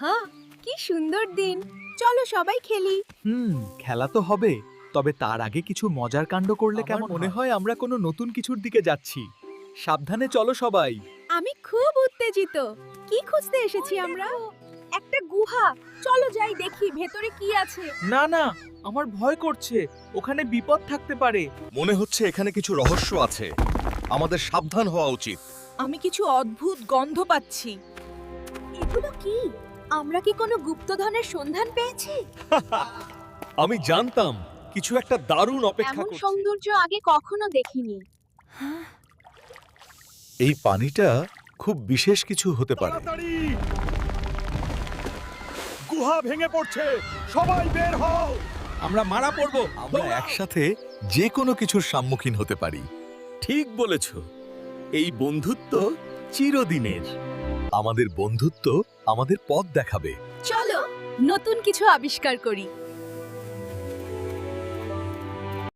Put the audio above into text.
আহা কি সুন্দর দিন, চলো সবাই খেলি। খেলা তো হবে, তবে তার আগে কিছু মজার কাণ্ড করলে কেমন মনে হয় আমরা কোনো নতুন কিছুর দিকে যাচ্ছি। সাবধানে চলো সবাই। আমি খুব উত্তেজিত। কি খুঁজতে এসেছি আমরা? একটা গুহা। চলো যাই দেখি ভেতরে কি আছে। না না, আমার ভয় করছে, ওখানে বিপদ থাকতে পারে। মনে হচ্ছে এখানে কিছু রহস্য আছে, আমাদের সাবধান হওয়া উচিত। আমি কিছু অদ্ভুত গন্ধ পাচ্ছি। এগুলো কি? আমরা কি কোনো গুপ্তধনের সন্ধান পেয়েছি? আমি জানতাম কিছু একটা দারুণ অপেক্ষা এমন করছে। সৌন্দর্য আগে কখনো দেখিনি। এই পানিটা খুব বিশেষ কিছু হতে পারে। গুহা ভেঙে পড়ছে, সবাই বের হও। আমরা মারা পড়বো। আমরা একসাথে যে কোনো কিছুর সম্মুখীন হতে পারি। ঠিক বলেছ, এই বন্ধুত্ব চিরদিনের। আমাদের বন্ধুত্ব আমাদের পথ দেখাবে। চলো নতুন কিছু আবিষ্কার করি।